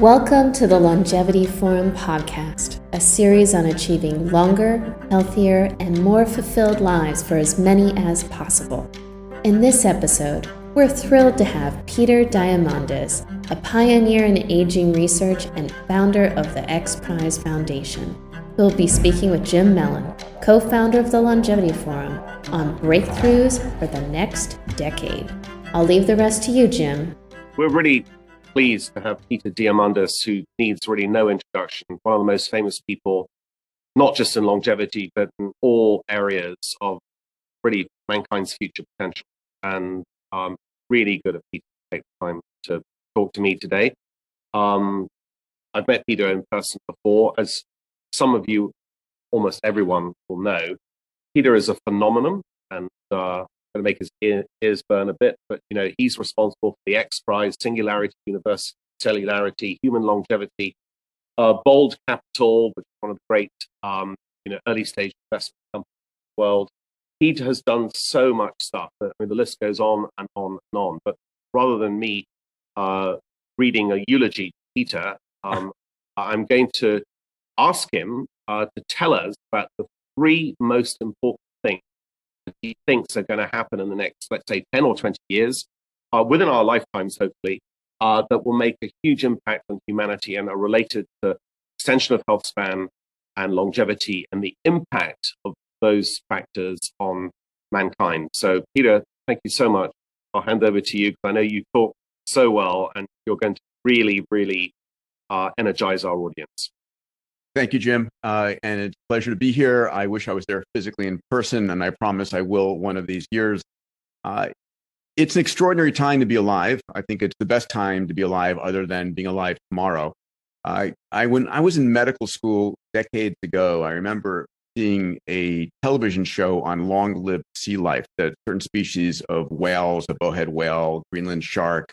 Welcome to the Longevity Forum podcast, a series on achieving longer, healthier, and more fulfilled lives for as many as possible. In this episode, we're thrilled to have Peter Diamandis, a pioneer in aging research and founder of the X Prize Foundation, who will be speaking with Jim Mellon, co-founder of the Longevity Forum, on breakthroughs for the next decade. I'll leave the rest to you, Jim. We're really pleased to have Peter Diamandis, who needs really no introduction, one of the most famous people, not just in longevity, but in all areas of really mankind's future potential. And really good of Peter to take the time to talk to me today. I've met Peter in person before. As some of you, almost everyone will know, Peter is a phenomenon, and going to make his ears burn a bit, but he's responsible for the X Prize, Singularity, Universality, Cellularity, Human Longevity, Bold Capital, which is one of the great early stage investment companies in the world. He has done so much stuff. The list goes on and on and on. But rather than me reading a eulogy to Peter, I'm going to ask him to tell us about the three most important things he thinks are going to happen in the next, let's say, 10 or 20 years, within our lifetimes, hopefully, that will make a huge impact on humanity and are related to extension of health span and longevity and the impact of those factors on mankind. So, Peter, thank you so much. I'll hand over to you because I know you talk so well and you're going to really, really energize our audience. Thank you, Jim. And it's a pleasure to be here. I wish I was there physically in person, and I promise I will one of these years. It's an extraordinary time to be alive. I think it's the best time to be alive other than being alive tomorrow. When I was in medical school decades ago, I remember seeing a television show on long-lived sea life, that certain species of whales, a bowhead whale, Greenland shark,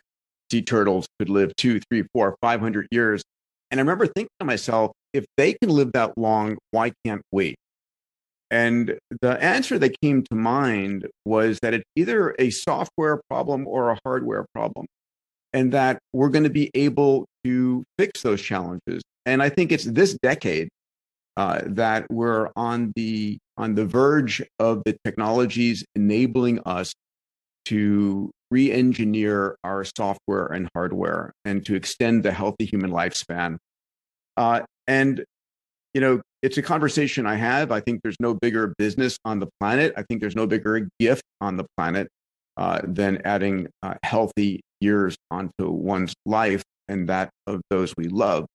sea turtles could live 200, 300, 400, 500 years. And I remember thinking to myself, if they can live that long, why can't we? And the answer that came to mind was that it's either a software problem or a hardware problem, and that we're going to be able to fix those challenges. And I think it's this decade that we're on the verge of the technologies enabling us to re-engineer our software and hardware and to extend the healthy human lifespan. And it's a conversation I have. I think there's no bigger business on the planet. I think there's no bigger gift on the planet than adding healthy years onto one's life and that of those we love.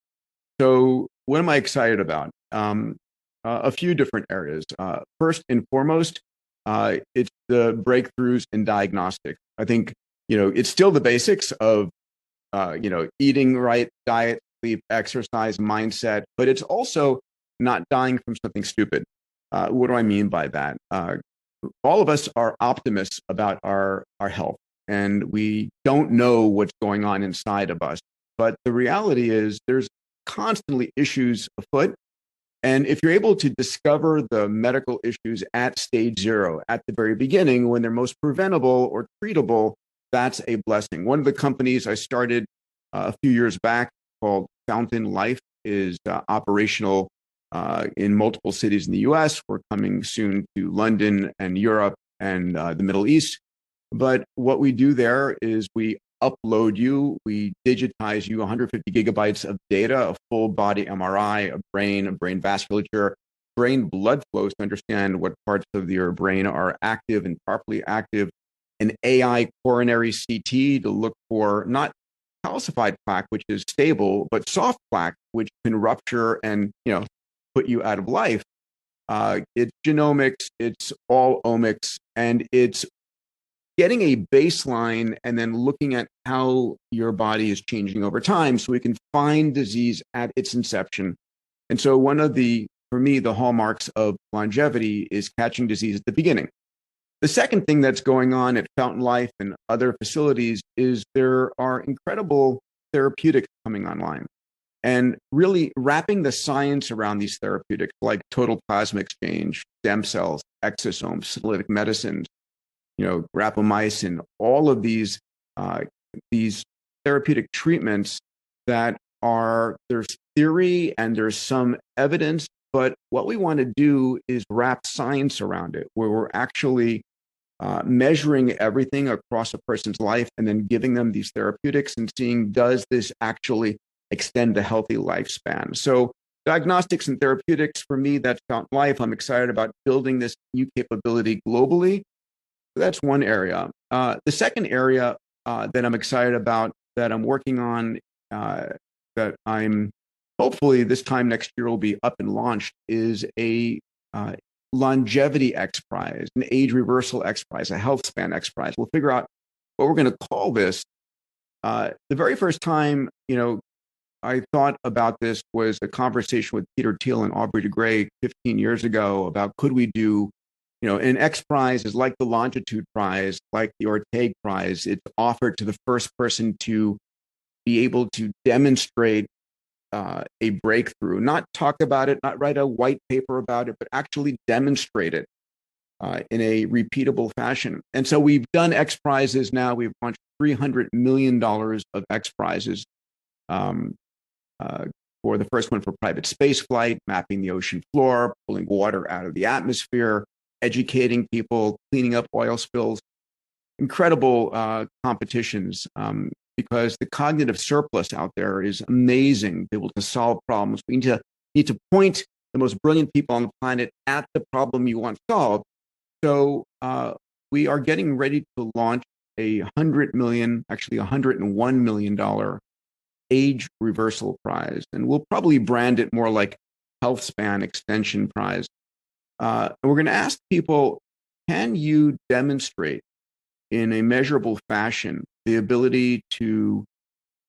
So what am I excited about? A few different areas. First and foremost, it's the breakthroughs in diagnostics. I think, it's still the basics of, eating right, diet, sleep, exercise, mindset, but it's also not dying from something stupid. What do I mean by that? All of us are optimists about our health, and we don't know what's going on inside of us. But the reality is there's constantly issues afoot. And if you're able to discover the medical issues at stage 0, at the very beginning, when they're most preventable or treatable, that's a blessing. One of the companies I started a few years back, called Fountain Life, is operational in multiple cities in the US. We're coming soon to London and Europe and the Middle East. But what we do there is we upload you, we digitize you 150 gigabytes of data, a full body MRI, a brain vasculature, brain blood flows to understand what parts of your brain are active and properly active, an AI coronary CT to look for not calcified plaque, which is stable, but soft plaque, which can rupture and put you out of life. It's genomics, it's all omics, and it's getting a baseline and then looking at how your body is changing over time so we can find disease at its inception. And so one of for me, the hallmarks of longevity is catching disease at the beginning. The second thing that's going on at Fountain Life and other facilities is there are incredible therapeutics coming online, and really wrapping the science around these therapeutics like total plasma exchange, stem cells, exosomes, senolytic medicines, rapamycin, all of these therapeutic treatments that there's theory and there's some evidence, but what we want to do is wrap science around it, where we're actually measuring everything across a person's life and then giving them these therapeutics and seeing, does this actually extend a healthy lifespan? So diagnostics and therapeutics, for me, that's about life. I'm excited about building this new capability globally. So that's one area. The second area that I'm excited about, that I'm working on, that I'm hopefully this time next year will be up and launched, is a longevity X Prize, an age reversal X Prize, a health span X Prize. We'll figure out what we're going to call this. The very first time, I thought about this was a conversation with Peter Thiel and Aubrey de Grey 15 years ago about, could we do, an X Prize is like the Longitude Prize, like the Orteig Prize. It's offered to the first person to be able to demonstrate a breakthrough, not talk about it, not write a white paper about it, but actually demonstrate it in a repeatable fashion. And so we've done X Prizes now. We've launched $300 million of X Prizes for the first one for private space flight, mapping the ocean floor, pulling water out of the atmosphere, educating people, cleaning up oil spills. Incredible competitions. Because the cognitive surplus out there is amazing, able to solve problems. We need to point the most brilliant people on the planet at the problem you want solved. So we are getting ready to launch a $100 million, actually $101 million age reversal prize. And we'll probably brand it more like Health Span Extension Prize. And we're going to ask people, can you demonstrate in a measurable fashion the ability to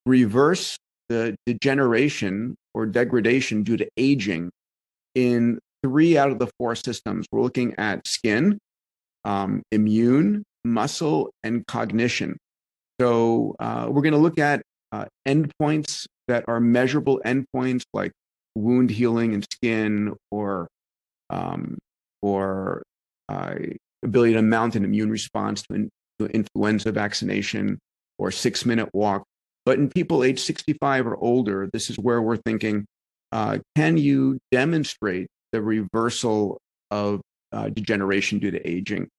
reverse the degeneration or degradation due to aging in 3 out of the 4 systems? We're looking at skin, immune, muscle, and cognition. So we're going to look at endpoints that are measurable endpoints like wound healing in skin, or ability to mount an immune response to influenza vaccination, or 6-minute walk. But in people age 65 or older, this is where we're thinking, can you demonstrate the reversal of degeneration due to aging?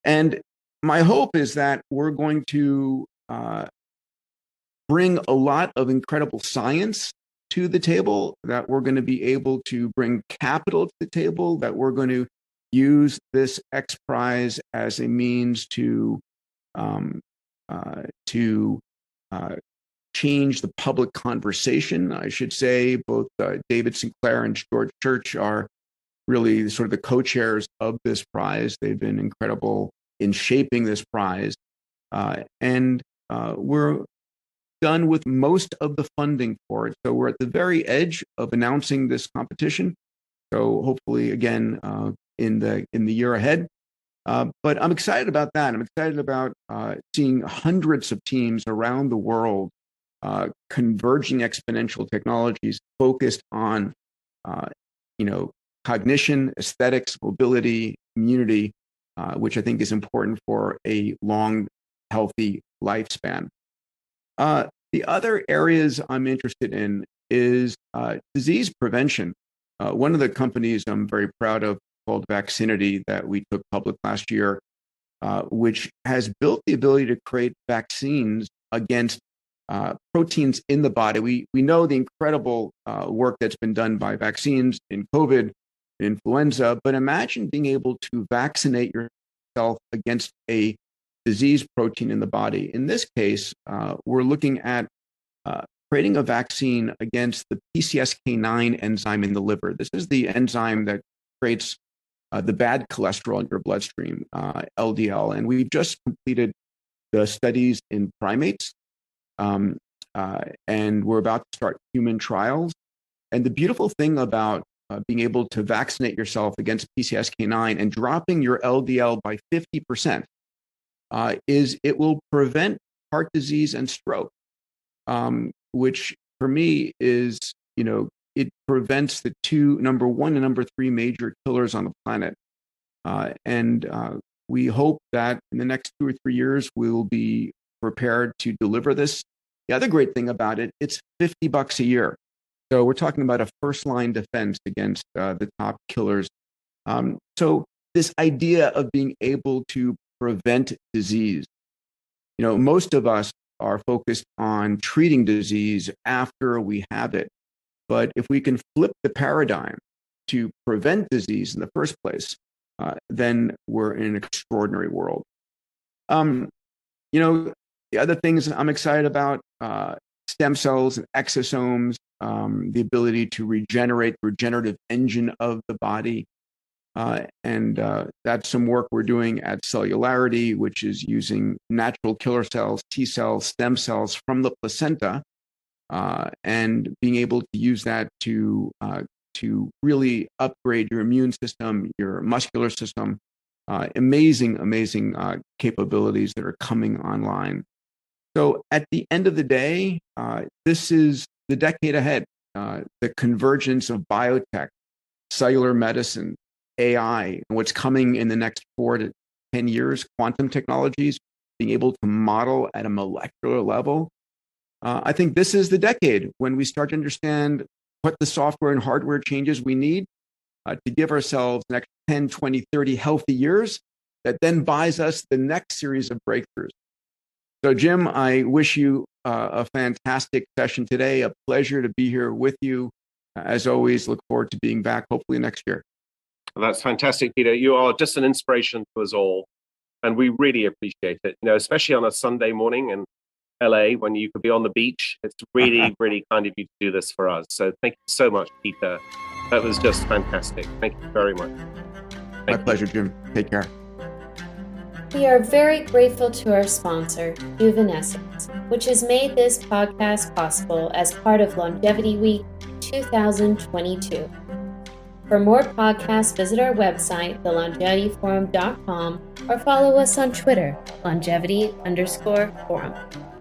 And my hope is that we're going to bring a lot of incredible science to the table, that we're going to be able to bring capital to the table, that we're going to use this X Prize as a means to change the public conversation. I should say both David Sinclair and George Church are really sort of the co-chairs of this prize. They've been incredible in shaping this prize. And we're done with most of the funding for it. So we're at the very edge of announcing this competition. So hopefully, again, in the year ahead. But I'm excited about that. I'm excited about seeing hundreds of teams around the world converging exponential technologies focused on, cognition, aesthetics, mobility, immunity, which I think is important for a long, healthy lifespan. The other areas I'm interested in is disease prevention. One of the companies I'm very proud of, called Vaccinity, that we took public last year, which has built the ability to create vaccines against proteins in the body. We know the incredible work that's been done by vaccines in COVID, influenza, but imagine being able to vaccinate yourself against a disease protein in the body. In this case, we're looking at creating a vaccine against the PCSK9 enzyme in the liver. This is the enzyme that creates the bad cholesterol in your bloodstream, LDL. And we've just completed the studies in primates, and we're about to start human trials. And the beautiful thing about being able to vaccinate yourself against PCSK9 and dropping your LDL by 50% is it will prevent heart disease and stroke, which for me is, it prevents the number 1 and number 3 major killers on the planet. And we hope that in the next 2 or 3 years, we will be prepared to deliver this The other great thing about it, it's $50 a year. So we're talking about a first line defense against the top killers. So this idea of being able to prevent disease, most of us are focused on treating disease after we have it. But if we can flip the paradigm to prevent disease in the first place, then we're in an extraordinary world. The other things I'm excited about, stem cells and exosomes, the ability to regenerate, the regenerative engine of the body. And that's some work we're doing at Cellularity, which is using natural killer cells, T cells, stem cells from the placenta, and being able to use that to really upgrade your immune system, your muscular system. Amazing capabilities that are coming online. So at the end of the day, this is the decade ahead, the convergence of biotech, cellular medicine, AI, and what's coming in the next 4 to 10 years, quantum technologies, being able to model at a molecular level. I think this is the decade when we start to understand what the software and hardware changes we need to give ourselves the next 10, 20, 30 healthy years that then buys us the next series of breakthroughs. So, Jim, I wish you a fantastic session today. A pleasure to be here with you. As always, look forward to being back hopefully next year. Well, that's fantastic, Peter. You are just an inspiration to us all, and we really appreciate it. Especially on a Sunday morning in LA when you could be on the beach. It's really, really kind of you to do this for us. So thank you so much, Peter. That was just fantastic. Thank you very much. My pleasure, Jim. Take care. We are very grateful to our sponsor, Juvenescence, which has made this podcast possible as part of Longevity Week 2022. For more podcasts, visit our website, thelongevityforum.com, or follow us on Twitter, longevity_forum.